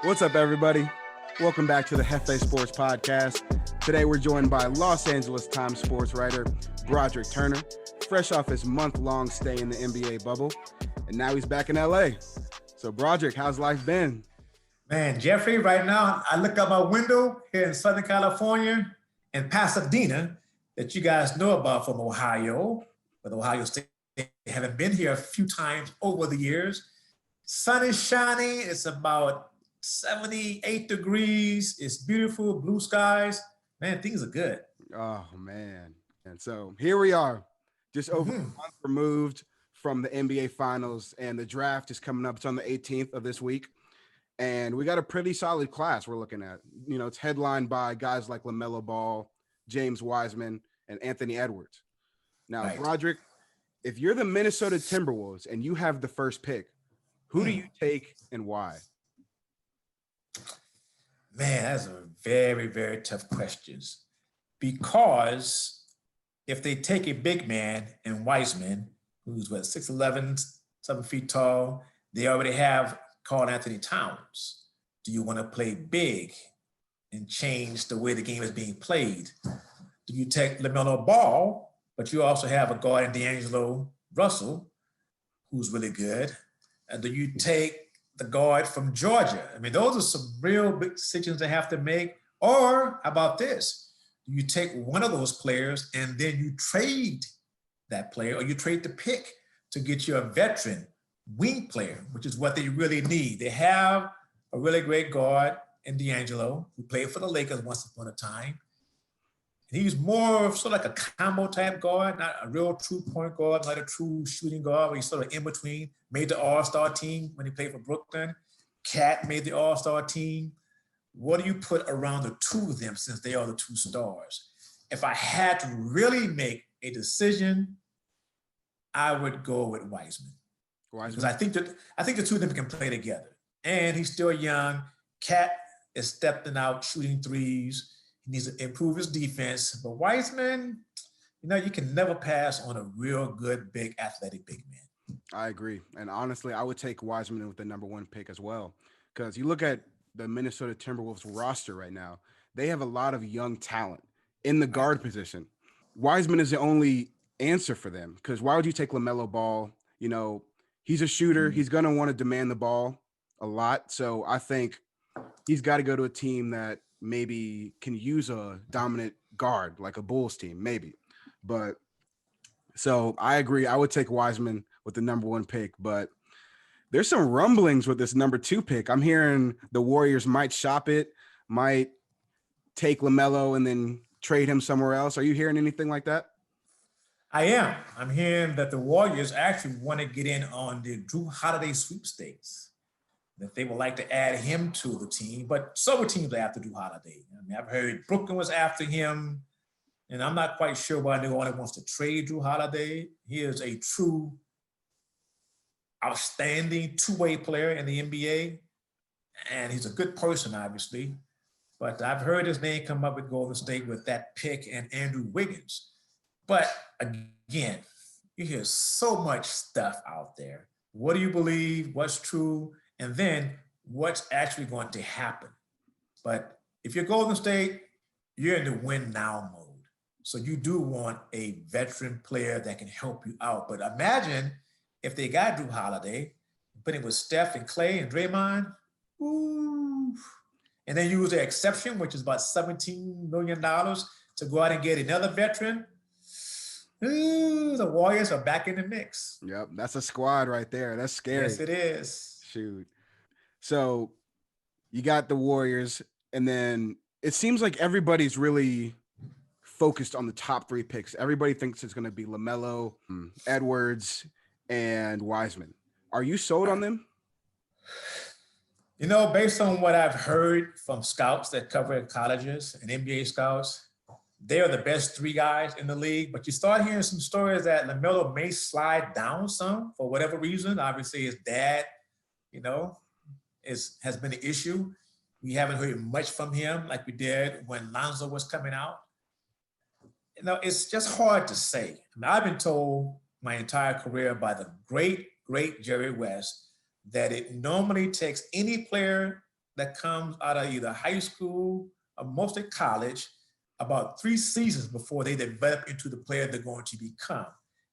What's up, everybody? Welcome back to the Hefe Sports Podcast. Today, we're joined by Los Angeles Times sports writer Broderick Turner, fresh off his month-long stay in the NBA bubble, and now he's back in LA. So, Broderick, how's life been? Man, Jeffrey, right now, I look out my window here in Southern California and Pasadena that you guys know about from Ohio, but Ohio State haven't been here a few times over the years. Sun is shining. It's about 78 degrees. It's beautiful, blue skies. Man, things are good. Oh, man. And so here we are, just over a month removed from the NBA Finals, and the draft is coming up. It's on the 18th of this week. And we got a pretty solid class we're looking at. You know, it's headlined by guys like LaMelo Ball, James Wiseman, and Anthony Edwards. Now, right. Broderick, if you're the Minnesota Timberwolves and you have the first pick, who do you take and why? Man, that's a very, very tough question. Because if they take a big man in Wiseman, who's 6'11", 7 feet tall, they already have Karl Anthony Towns. Do you want to play big and change the way the game is being played? Do you take LaMelo Ball, but you also have a guard in D'Angelo Russell, who's really good? Do you take the guard from Georgia? I mean, those are some real big decisions they have to make. Or how about this? Do you take one of those players and then you trade that player, or you trade the pick to get you a veteran wing player, which is what they really need. They have a really great guard in D'Angelo, who played for the Lakers once upon a time. And he's more of sort of like a combo type guard, not a real true point guard, not a true shooting guard, where he's sort of in between. Made the All-Star team when he played for Brooklyn. Cat made the All-Star team. What do you put around the two of them, since they are the two stars? If I had to really make a decision, I would go with Wiseman. Because I think the two of them can play together. And he's still young. Cat is stepping out, shooting threes. He needs to improve his defense. But Wiseman, you know, you can never pass on a real good, big, athletic big man. I agree. And honestly, I would take Wiseman with the number one pick as well. Because you look at the Minnesota Timberwolves roster right now, they have a lot of young talent in the guard position. Wiseman is the only answer for them. Because why would you take LaMelo Ball? You know, he's a shooter. He's going to want to demand the ball a lot. So I think he's got to go to a team that maybe can use a dominant guard, like a Bulls team, maybe. But so I agree. I would take Wiseman with the number one pick. But there's some rumblings with this number two pick. I'm hearing the Warriors might shop it, might take LaMelo and then trade him somewhere else. Are you hearing anything like that? I am. I'm hearing that the Warriors actually want to get in on the Drew Holiday sweepstakes, that they would like to add him to the team, but several teams are after Drew Holiday. I mean, I've heard Brooklyn was after him, and I'm not quite sure why New Orleans wants to trade Drew Holiday. He is a true, outstanding two-way player in the NBA, and he's a good person, obviously. But I've heard his name come up with Golden State with that pick and Andrew Wiggins. But again, you hear so much stuff out there. What do you believe? What's true? And then what's actually going to happen? But if you're Golden State, you're in the win now mode. So you do want a veteran player that can help you out. But imagine if they got Drew Holiday, put him with Steph and Clay and Draymond, ooh, and then use the exception, which is about $17 million, to go out and get another veteran. Ooh, the Warriors are back in the mix. Yep, that's a squad right there. That's scary. Yes, it is. Shoot. So you got the Warriors, and then it seems like everybody's really focused on the top three picks. Everybody thinks it's going to be LaMelo, Edwards, and Wiseman. Are you sold on them? You know, based on what I've heard from scouts that cover colleges and NBA scouts, they are the best three guys in the league. But you start hearing some stories that LaMelo may slide down some for whatever reason. Obviously, his dad, you know, has been an issue. We haven't heard much from him like we did when Lonzo was coming out. You know, it's just hard to say. I mean, I've been told my entire career by the great Jerry West that it normally takes any player that comes out of either high school or mostly college about 3 seasons before they develop into the player they're going to become.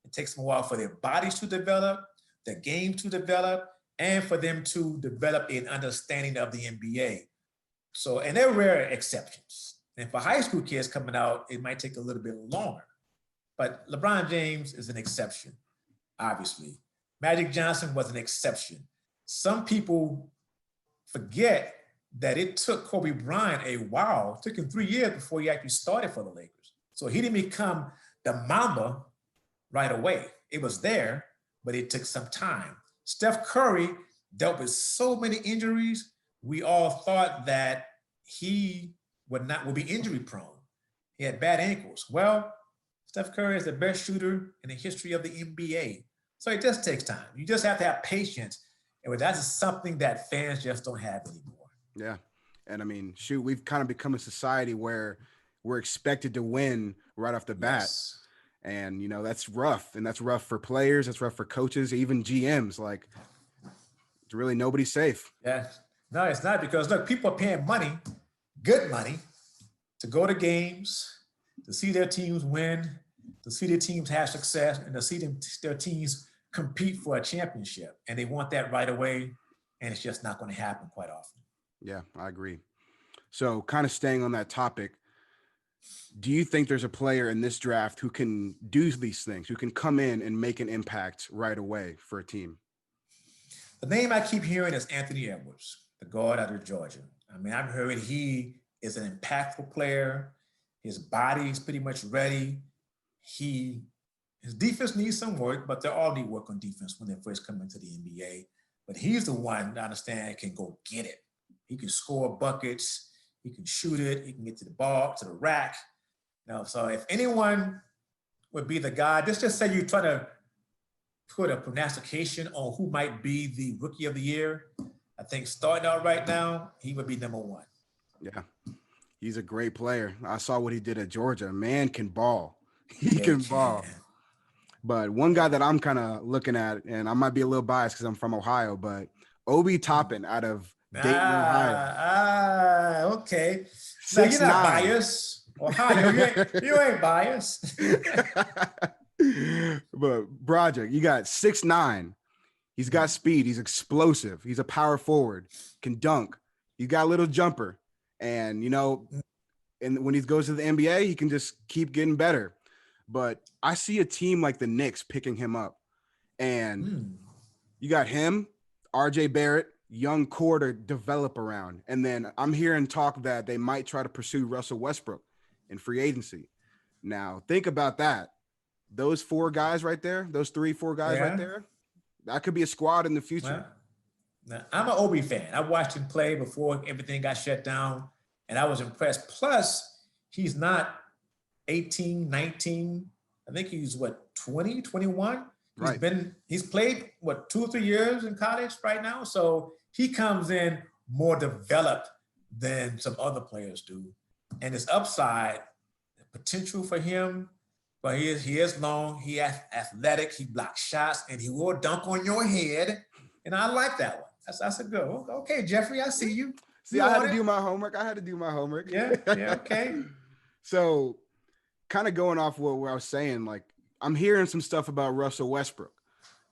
It takes them a while for their bodies to develop, their game to develop, and for them to develop an understanding of the NBA. So, and there are rare exceptions. And for high school kids coming out, it might take a little bit longer. But LeBron James is an exception, obviously. Magic Johnson was an exception. Some people forget that it took Kobe Bryant a while. It took him 3 years before he actually started for the Lakers. So he didn't become the Mamba right away. It was there, but it took some time. Steph Curry dealt with so many injuries. We all thought that he would be injury prone. He had bad ankles. Well, Steph Curry is the best shooter in the history of the NBA. So it just takes time. You just have to have patience. And that's something that fans just don't have anymore. Yeah. And I mean, shoot, we've kind of become a society where we're expected to win right off the bat. Yes. And, that's rough. And that's rough for players. That's rough for coaches, even GMs. Like, it's really nobody's safe. Yeah. No, it's not, because, look, people are paying money, good money, to go to games, to see their teams win, to see their teams have success, and to see their teams compete for a championship. And they want that right away. And it's just not going to happen quite often. Yeah, I agree. So kind of staying on that topic, do you think there's a player in this draft who can do these things, who can come in and make an impact right away for a team? The name I keep hearing is Anthony Edwards, the guard out of Georgia. I mean, I've heard he is an impactful player. His body is pretty much ready. His defense needs some work, but they all need work on defense when they first come into the NBA. But he's the one, I understand, can go get it. He can score buckets. He can shoot it. He can get to the ball, to the rack. So if anyone would be the guy, just say you're trying to put a prognostication on who might be the rookie of the year, I think starting out right now, he would be number one. Yeah, he's a great player. I saw what he did at Georgia. Man can ball. He can ball. But one guy that I'm kind of looking at, and I might be a little biased because I'm from Ohio, but Obi Toppin out of Dayton, Ohio. Okay. So you're not biased. Ohio, you ain't biased. But Broderick, you got 6'9". He's got speed. He's explosive. He's a power forward. Can dunk. He got a little jumper. And, and when he goes to the NBA, he can just keep getting better. But I see a team like the Knicks picking him up. And you got him, RJ Barrett, young core to develop around. And then I'm hearing talk that they might try to pursue Russell Westbrook in free agency. Now, think about that. Those 4 guys right there, those 3-4 guys right there, that could be a squad in the future. Now, I'm an Obi fan. I watched him play before everything got shut down, and I was impressed. Plus, he's not 18, 19. I think he's 20, 21. He's played 2 or 3 years in college right now. So he comes in more developed than some other players do. And his upside, the potential for him, but he is long, he is athletic, he blocks shots, and he will dunk on your head. And I like that one. That's a good one. Okay, Jeffrey, I see you. I had to do my homework. Yeah, okay. So kind of going off what I was saying, like I'm hearing some stuff about Russell Westbrook.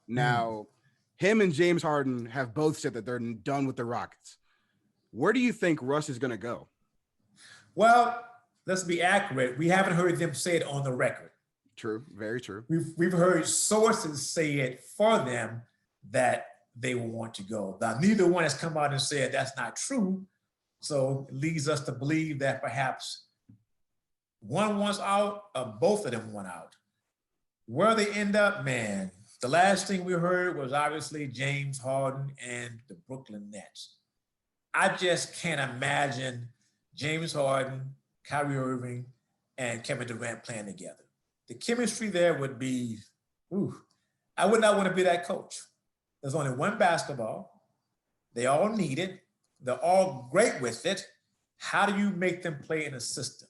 Now, him and James Harden have both said that they're done with the Rockets. Where do you think Russ is going to go? Well, let's be accurate. We haven't heard them say it on the record. True. Very true. We've heard sources say it for them that they will want to go. Now, neither one has come out and said that's not true. So it leads us to believe that perhaps one wants out or both of them want out. Where they end up, man, the last thing we heard was obviously James Harden and the Brooklyn Nets. I just can't imagine James Harden, Kyrie Irving, and Kevin Durant playing together. The chemistry there would be, I would not want to be that coach. There's only one basketball. They all need it. They're all great with it. How do you make them play in a system?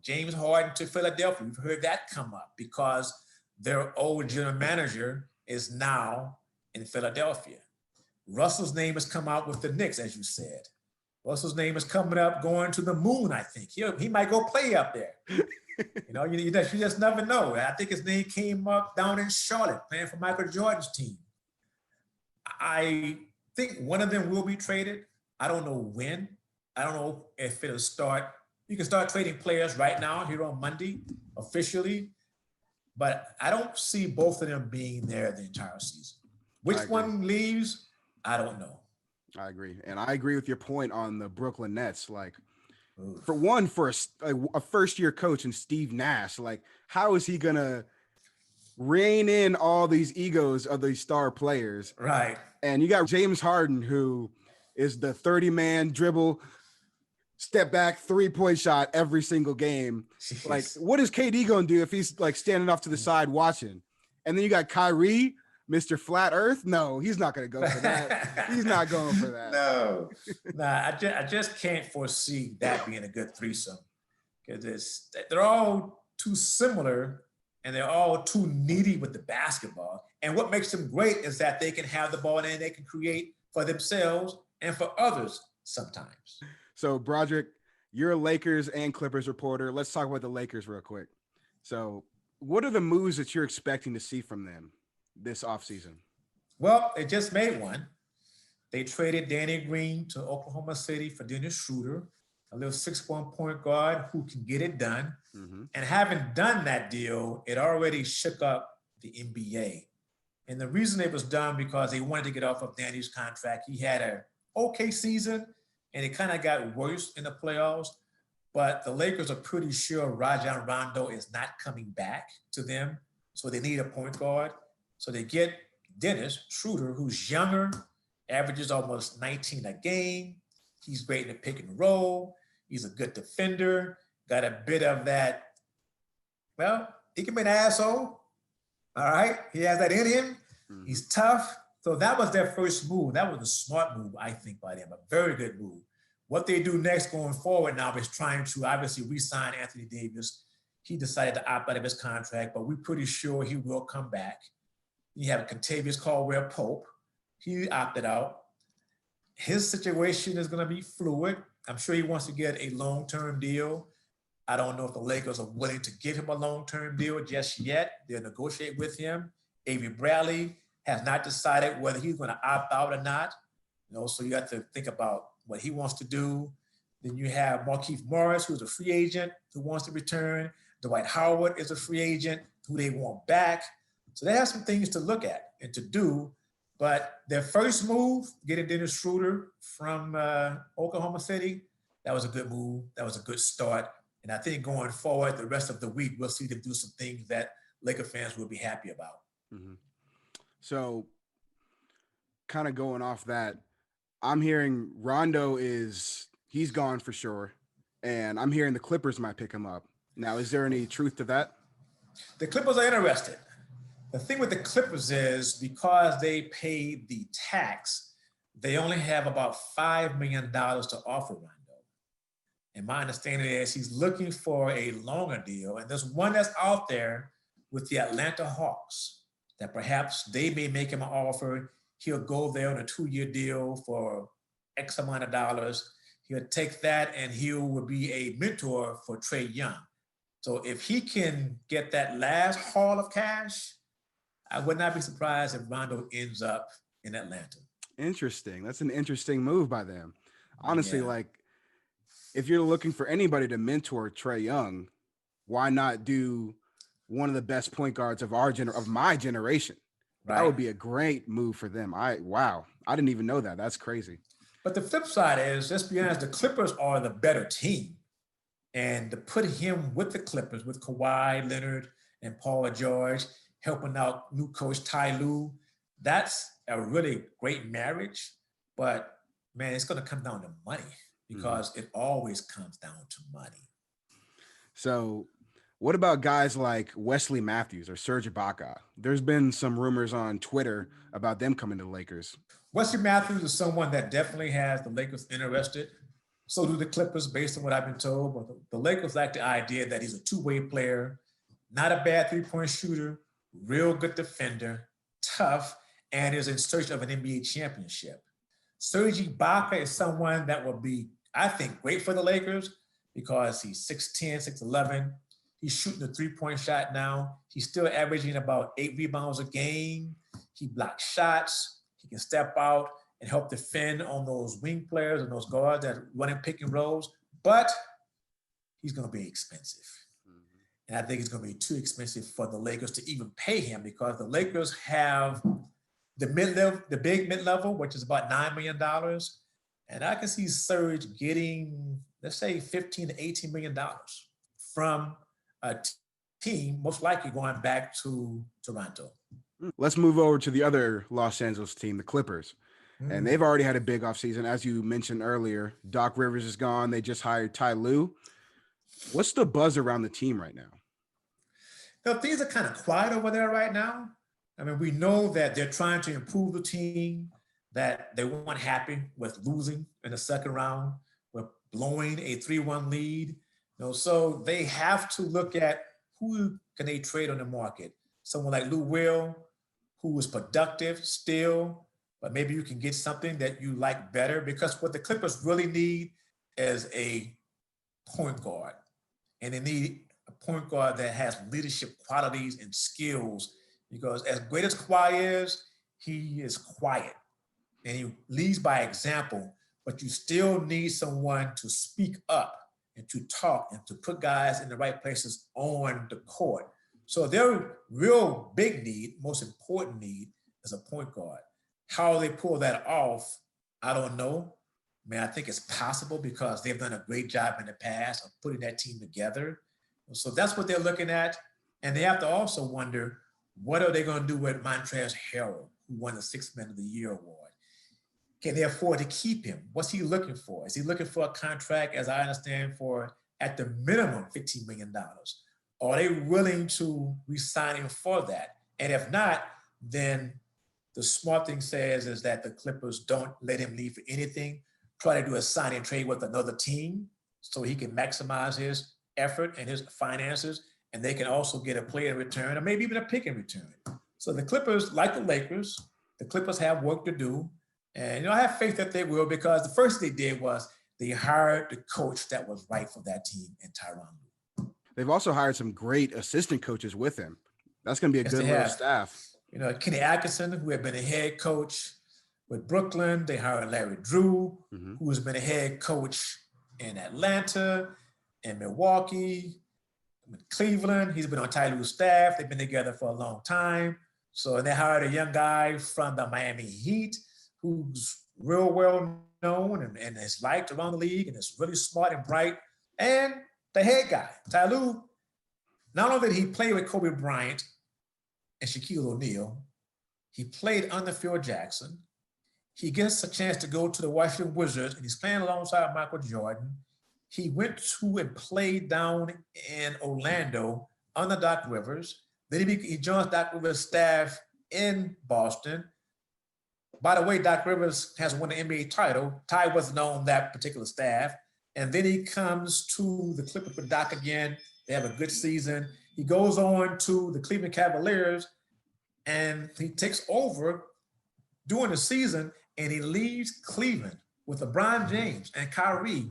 James Harden to Philadelphia, we've heard that come up because their old general manager is now in Philadelphia. Russell's name has come out with the Knicks, as you said. Russell's name is coming up, going to the moon, I think. He might go play up there. You just never know. I think his name came up down in Charlotte, playing for Michael Jordan's team. I think one of them will be traded. I don't know when. I don't know if it'll start. You can start trading players right now, here on Monday, officially. But I don't see both of them being there the entire season. Which one leaves, I don't know. I agree. And I agree with your point on the Brooklyn Nets. Like, for a first-year coach and Steve Nash, like, how is he going to rein in all these egos of these star players? Right. And you got James Harden, who is the 30-man dribble, step back, three-point shot every single game. Jeez. Like, what is KD going to do if he's, like, standing off to the side watching? And then you got Kyrie, Mr. Flat Earth. No, he's not going to go for that. He's not going for that. No. I just can't foresee that being a good threesome, because they're all too similar and they're all too needy with the basketball. And what makes them great is that they can have the ball and they can create for themselves and for others sometimes. So, Broderick, you're a Lakers and Clippers reporter. Let's talk about the Lakers real quick. So, what are the moves that you're expecting to see from them this offseason? Well, they just made one. They traded Danny Green to Oklahoma City for Dennis Schroeder, a little 6'1" point guard who can get it done. Mm-hmm. And having done that deal, it already shook up the NBA. And the reason it was done because they wanted to get off of Danny's contract. He had an okay season, and it kind of got worse in the playoffs. But the Lakers are pretty sure Rajon Rondo is not coming back to them, so they need a point guard. So they get Dennis Schroeder, who's younger, averages almost 19 a game. He's great in the pick and roll. He's a good defender. Got a bit of that. Well, he can be an asshole. All right. He has that in him. Mm-hmm. He's tough. So that was their first move. That was a smart move, I think, by them. A very good move. What they do next going forward now is trying to obviously re-sign Anthony Davis. He decided to opt out of his contract, but we're pretty sure he will come back. You have Contavious Caldwell-Pope. He opted out. His situation is going to be fluid. I'm sure he wants to get a long-term deal. I don't know if the Lakers are willing to give him a long-term deal just yet. They'll negotiate with him. Avery Bradley has not decided whether he's going to opt out or not. So you have to think about what he wants to do. Then you have Markieff Morris, who's a free agent who wants to return. Dwight Howard is a free agent who they want back. So they have some things to look at and to do. But their first move, getting Dennis Schroeder from Oklahoma City, that was a good move. That was a good start. And I think going forward, the rest of the week, we'll see them do some things that Laker fans will be happy about. Mm-hmm. So kind of going off that, I'm hearing Rondo he's gone for sure. And I'm hearing the Clippers might pick him up. Now, is there any truth to that? The Clippers are interested. The thing with the Clippers is because they paid the tax, they only have about $5 million to offer Rondo. And my understanding is he's looking for a longer deal. And there's one that's out there with the Atlanta Hawks that perhaps they may make him an offer. He'll go there on a 2-year deal for X amount of dollars. He'll take that and he will be a mentor for Trae Young. So if he can get that last haul of cash, I would not be surprised if Rondo ends up in Atlanta. Interesting. That's an interesting move by them. Honestly, if you're looking for anybody to mentor Trae Young, why not do one of the best point guards of my generation? Right. That would be a great move for them. I didn't even know that. That's crazy. But the flip side is, let's be honest, the Clippers are the better team. And to put him with the Clippers, with Kawhi Leonard and Paul George, helping out new coach Ty Lue, that's a really great marriage. But, man, it's going to come down to money because it always comes down to money. So what about guys like Wesley Matthews or Serge Ibaka? There's been some rumors on Twitter about them coming to the Lakers. Wesley Matthews is someone that definitely has the Lakers interested. So do the Clippers, based on what I've been told. But the Lakers like the idea that he's a two-way player, not a bad three-point shooter, real good defender, tough, and is in search of an NBA championship. Serge Ibaka is someone that will be, I think, great for the Lakers because he's 6'10", 6'11". He's shooting a three-point shot now. He's still averaging about 8 rebounds a game. He blocks shots. He can step out and help defend on those wing players and those guards that are running pick and rolls. But he's going to be expensive. And I think it's going to be too expensive for the Lakers to even pay him because the Lakers have the mid-level, the big mid-level, which is about $9 million. And I can see Serge getting, let's say, $15 to $18 million from a team, most likely going back to Toronto. Let's move over to the other Los Angeles team, the Clippers. And they've already had a big offseason. As you mentioned earlier, Doc Rivers is gone. They just hired Ty Lue. What's the buzz around the team right now? Now, things are kind of quiet over there right now. I mean, we know that they're trying to improve the team, that they weren't happy with losing in the second round, with blowing a 3-1 lead. So they have to look at who can they trade on the market. Someone like Lou Will, who was productive still, but maybe you can get something that you like better, because what the Clippers really need is a point guard. And they need a point guard that has leadership qualities and skills, because as great as Kawhi is, he is quiet and he leads by example, but you still need someone to speak up and to talk and to put guys in the right places on the court. So their real big need, most important need, is a point guard. How they pull that off, I don't know. I mean, I think it's possible because they've done a great job in the past of putting that team together. So that's what they're looking at. And they have to also wonder, what are they going to do with Montrezl Harrell, who won the Sixth Man of the Year award? Can they afford to keep him? What's he looking for? Is he looking for a contract, as I understand, for at the minimum $15 million? Are they willing to re-sign him for that? And if not, then the smart thing says is that the Clippers don't let him leave for anything. Try to do a sign and trade with another team so he can maximize his effort and his finances, and they can also get a player in return, or maybe even a pick in return. So the Clippers, like the Lakers, the Clippers have work to do. And I have faith that they will, because the first thing they did was they hired the coach that was right for that team in Tyronn Lue. They've also hired some great assistant coaches with him. That's going to be a good little staff. Kenny Atkinson, who had been a head coach with Brooklyn. They hired Larry Drew, who has been a head coach in Atlanta, in Milwaukee, in Cleveland. He's been on Ty Lue's staff. They've been together for a long time. So they hired a young guy from the Miami Heat who's real well known and is liked around the league and is really smart and bright. And the head guy, Ty Lue, not only did he play with Kobe Bryant and Shaquille O'Neal, he played under Phil Jackson. He gets a chance to go to the Washington Wizards, and he's playing alongside Michael Jordan. He went to and played down in Orlando under Doc Rivers. Then he joins Doc Rivers' staff in Boston. By the way, Doc Rivers has won the NBA title. Ty wasn't on that particular staff. And then he comes to the Clippers with Doc again. They have a good season. He goes on to the Cleveland Cavaliers, and he takes over during the season, and he leads Cleveland with LeBron James and Kyrie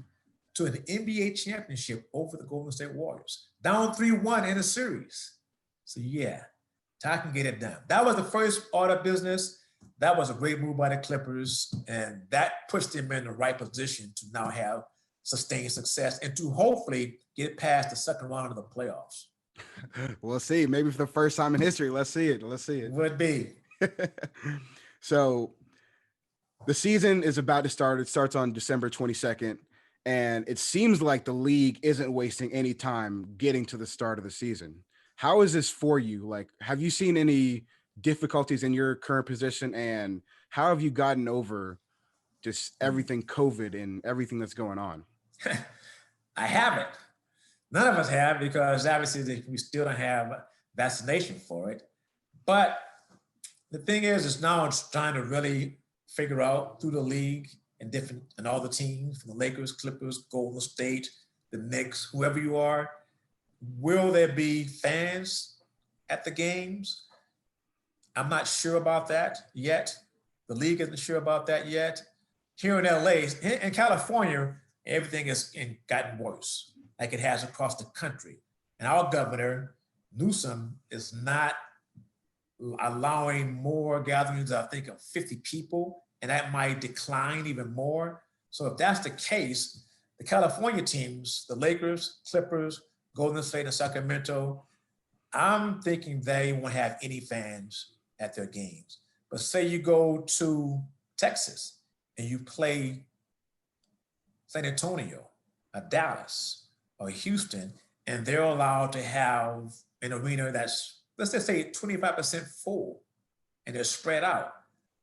to an NBA championship over the Golden State Warriors, down 3-1 in a series. So yeah, Ty can get it done. That was the first order of business. That was a great move by the Clippers, and that puts them in the right position to now have sustained success and to hopefully get past the second round of the playoffs. We'll see. Maybe for the first time in history. Let's see it. Would be. So the season is about to start. It starts on December 22nd. And it seems like the league isn't wasting any time getting to the start of the season. How is this for you? Like, have you seen any difficulties in your current position? And how have you gotten over just everything COVID and everything that's going on? I haven't. None of us have, because obviously we still don't have vaccination for it. But the thing is now it's trying to really figure out through the league and all the teams, from the Lakers, Clippers, Golden State, the Knicks, whoever you are, will there be fans at the games? I'm not sure about that yet. The league isn't sure about that yet. Here in LA, in California, everything has gotten worse, like it has across the country. And our governor, Newsom, is not allowing more gatherings, I think, of 50 people, and that might decline even more. So if that's the case, the California teams, the Lakers, Clippers, Golden State, and Sacramento, I'm thinking they won't have any fans at their games. But say you go to Texas and you play San Antonio, or Dallas, or Houston, and they're allowed to have an arena that's, let's just say 25% full, and they're spread out,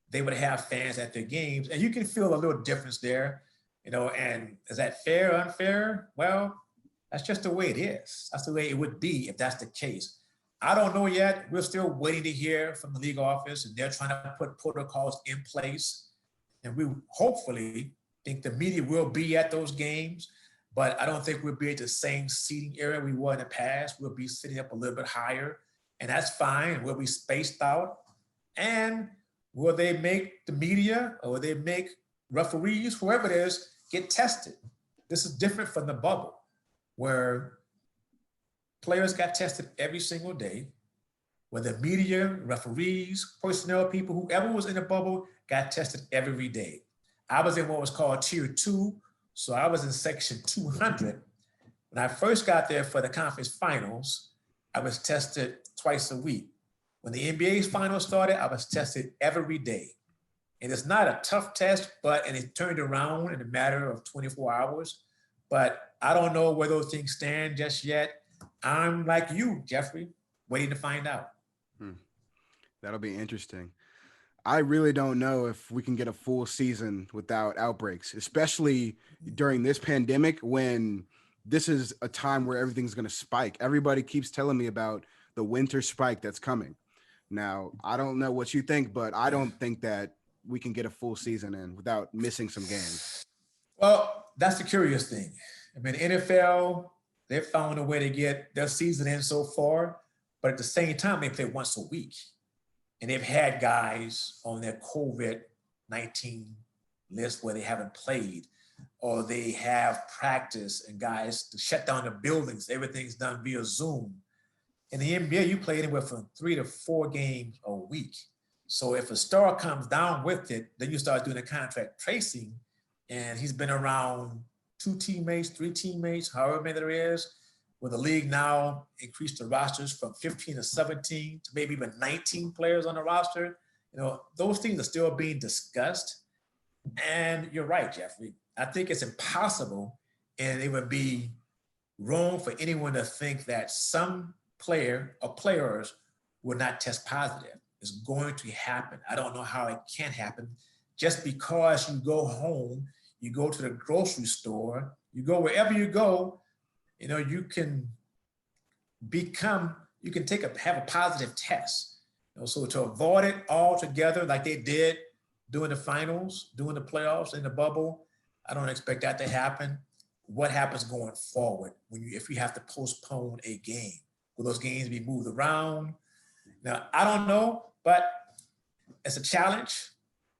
they would have fans at their games. And you can feel a little difference there, and is that fair or unfair? Well, that's just the way it is. That's the way it would be if that's the case. I don't know yet. We're still waiting to hear from the league office, and they're trying to put protocols in place. And we hopefully think the media will be at those games, but I don't think we'll be at the same seating area we were in the past. We'll be sitting up a little bit higher, and that's fine. We'll be spaced out. And will they make the media, or will they make referees, whoever it is, get tested? This is different from the bubble, where players got tested every single day, where the media, referees, personnel people, whoever was in the bubble got tested every day. I was in what was called tier 2, so I was in section 200. When I first got there for the conference finals, I was tested twice a week. When the NBA's finals started, I was tested every day. And it's not a tough test, and it turned around in a matter of 24 hours. But I don't know where those things stand just yet. I'm like you, Jeffrey, waiting to find out. That'll be interesting. I really don't know if we can get a full season without outbreaks, especially during this pandemic, when this is a time where everything's going to spike. Everybody keeps telling me about the winter spike that's coming. Now, I don't know what you think, but I don't think that we can get a full season in without missing some games. Well, that's the curious thing. I mean, NFL, they've found a way to get their season in so far, but at the same time, they play once a week. And they've had guys on their COVID-19 list where they haven't played, or they have practice and guys to shut down the buildings. Everything's done via Zoom. In the NBA, you play anywhere from 3 to 4 games a week. So if a star comes down with it, then you start doing the contract tracing, and he's been around 2 teammates, 3 teammates, however many there is. Will the league now increase the rosters from 15 to 17 to maybe even 19 players on the roster? Those things are still being discussed. And you're right, Jeffrey. I think it's impossible, and it would be wrong for anyone to think that some player or players will not test positive. It's going to happen. I don't know how it can happen. Just because you go home, you go to the grocery store, you go wherever you go, you can have a positive test. So to avoid it altogether, like they did during the finals, during the playoffs, in the bubble, I don't expect that to happen. What happens going forward if you have to postpone a game? Will those games be moved around? Now, I don't know, but it's a challenge.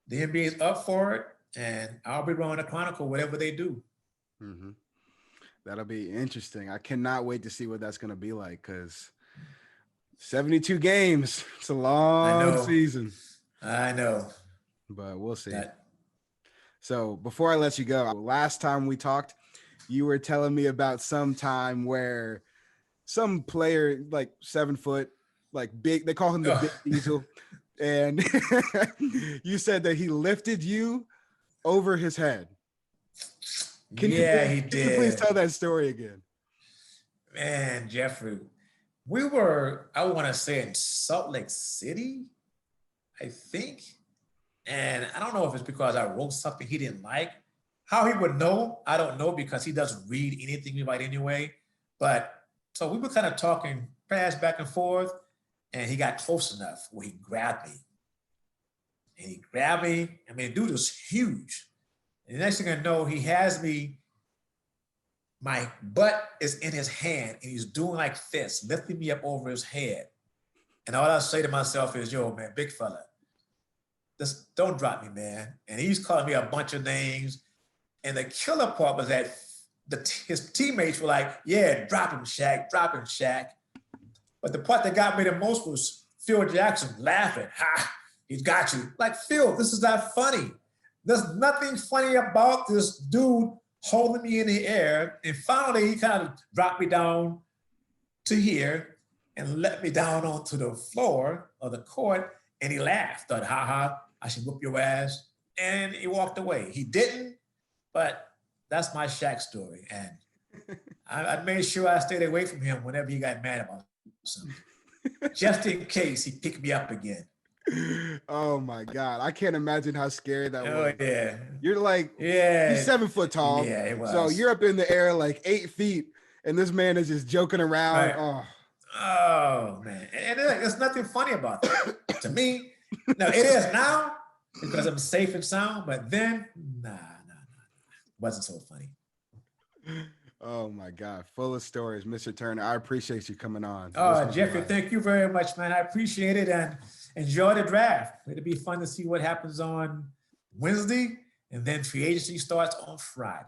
The NBA is up for it, and I'll be running the chronicle, whatever they do. Mm-hmm. That'll be interesting. I cannot wait to see what that's going to be like, because 72 games, it's a long season. I know. But we'll see. So before I let you go, last time we talked, you were telling me about some time where some player, like 7 foot, like big, they call him the Big Diesel. And you said that he lifted you over his head. He did. Can you please tell that story again? Man, Jeffrey, we were, I want to say, in Salt Lake City, I think. And I don't know if it's because I wrote something he didn't like. How he would know, I don't know, because he doesn't read anything we write anyway. But so we were kind of talking fast back and forth, and he got close enough where he grabbed me. And he grabbed me. I mean, the dude was huge. And the next thing I know, he has me, my butt is in his hand, and he's doing like this, lifting me up over his head. And all I say to myself is, yo, man, big fella, just don't drop me, man. And he's calling me a bunch of names. And the killer part was that his teammates were like, yeah, drop him, Shaq, drop him, Shaq. But the part that got me the most was Phil Jackson laughing. Ha, he's got you. Like, Phil, this is not funny. There's nothing funny about this dude holding me in the air. And finally, he kind of dropped me down to here and let me down onto the floor of the court. And he laughed, thought, ha ha, I should whoop your ass. And he walked away. He didn't, but that's my Shaq story. And I made sure I stayed away from him whenever he got mad about something, just in case he picked me up again. Oh my God. I can't imagine how scary that was. Oh, yeah. You're like, yeah, he's 7 foot tall. Yeah, it was. So you're up in the air like 8 feet, and this man is just joking around. Right. Oh, man. And there's nothing funny about that to me. Now, it is now because I'm safe and sound, but then, nah. Wasn't so funny. Oh my God. Full of stories, Mr. Turner. I appreciate you coming on. Oh, Jeffrey, thank you very much, man. I appreciate it and enjoy the draft. It'll be fun to see what happens on Wednesday, and then free agency starts on Friday.